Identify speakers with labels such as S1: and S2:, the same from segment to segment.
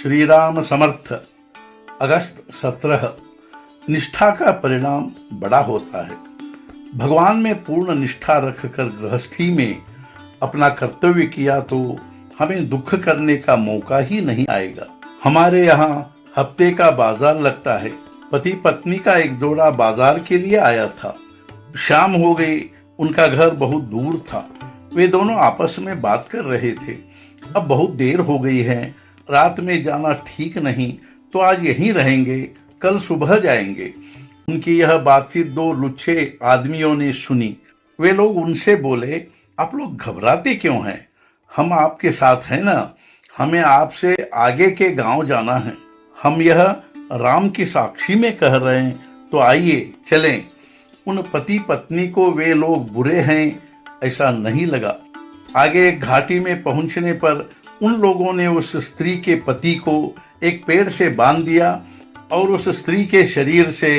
S1: श्री राम समर्थ। अगस्त 17। निष्ठा का परिणाम बड़ा होता है। भगवान में पूर्ण निष्ठा रखकर गृहस्थी में अपना कर्तव्य किया तो हमें दुख करने का मौका ही नहीं आएगा। हमारे यहाँ हफ्ते का बाजार लगता है। पति पत्नी का एक जोड़ा बाजार के लिए आया था। शाम हो गई, उनका घर बहुत दूर था। वे दोनों आपस में बात कर रहे थे। अब बहुत देर हो गई है, रात में जाना ठीक नहीं, तो आज यहीं रहेंगे, कल सुबह जाएंगे। उनकी यह बातचीत दो लुच्चे आदमियों ने सुनी। वे लोग उनसे बोले, आप लोग घबराते क्यों हैं? हम आपके साथ हैं ना। हमें आपसे आगे के गांव जाना है। हम यह राम की साक्षी में कह रहे हैं, तो आइए चलें। उन पति पत्नी को वे लोग बुरे हैं ऐसा नहीं लगा। आगे एक घाटी में पहुंचने पर उन लोगों ने उस स्त्री के पति को एक पेड़ से बांध दिया और उस स्त्री के शरीर से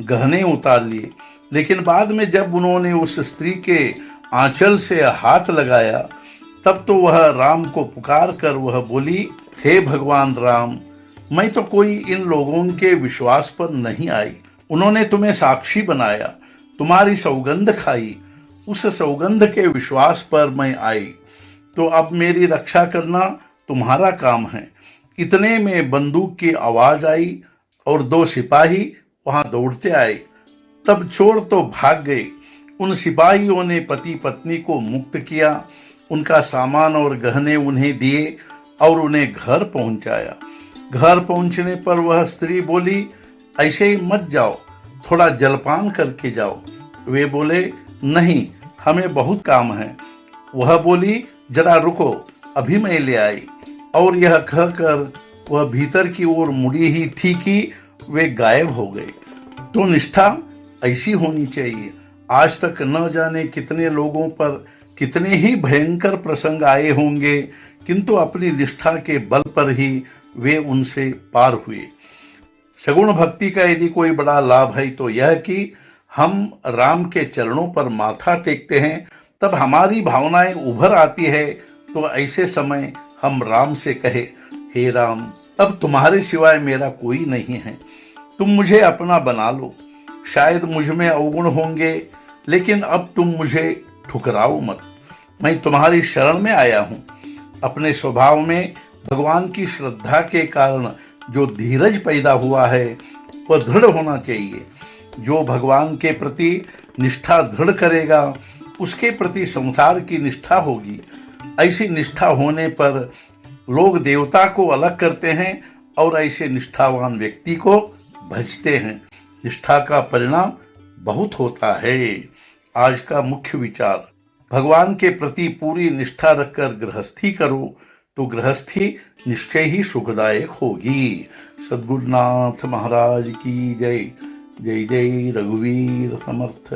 S1: गहने उतार लिए। लेकिन बाद में जब उन्होंने उस स्त्री के आंचल से हाथ लगाया, तब तो वह राम को पुकार कर वह बोली, हे भगवान राम, मैं तो कोई इन लोगों के विश्वास पर नहीं आई। उन्होंने तुम्हें साक्षी बनाया, तुम्हारी सौगंध खाई, उस सौगंध के विश्वास पर मैं आई, तो अब मेरी रक्षा करना तुम्हारा काम है। इतने में बंदूक की आवाज आई और दो सिपाही वहां दौड़ते आए। तब चोर तो भाग गए। उन सिपाहियों ने पति पत्नी को मुक्त किया, उनका सामान और गहने उन्हें दिए और उन्हें घर पहुंचाया। घर पहुंचने पर वह स्त्री बोली, ऐसे ही मत जाओ, थोड़ा जलपान करके जाओ। वे बोले, नहीं, हमें बहुत काम है। वह बोली, जरा रुको, अभी मैं ले आई। और यह कहकर वह भीतर की ओर मुड़ी ही थी कि वे गायब हो गए। तो निष्ठा ऐसी होनी चाहिए। आज तक न जाने कितने लोगों पर कितने ही भयंकर प्रसंग आए होंगे, किंतु अपनी निष्ठा के बल पर ही वे उनसे पार हुए। सगुण भक्ति का यदि कोई बड़ा लाभ है तो यह कि हम राम के चरणों पर माथा टेकते हैं, तब हमारी भावनाएं उभर आती है। तो ऐसे समय हम राम से कहे, हे राम, अब तुम्हारे सिवाय मेरा कोई नहीं है, तुम मुझे अपना बना लो। शायद मुझ में अवगुण होंगे, लेकिन अब तुम मुझे ठुकराओ मत। मैं तुम्हारी शरण में आया हूँ। अपने स्वभाव में भगवान की श्रद्धा के कारण जो धीरज पैदा हुआ है वह दृढ़ होना चाहिए। जो भगवान के प्रति निष्ठा दृढ़ करेगा, उसके प्रति संसार की निष्ठा होगी। ऐसी निष्ठा होने पर लोग देवता को अलग करते हैं और ऐसे निष्ठावान व्यक्ति को भजते हैं। निष्ठा का परिणाम बहुत होता है। आज का मुख्य विचार, भगवान के प्रति पूरी निष्ठा रखकर गृहस्थी करो तो गृहस्थी निश्चय ही सुखदायक होगी। सद्गुरुनाथ महाराज की जय। जय जय रघुवीर समर्थ।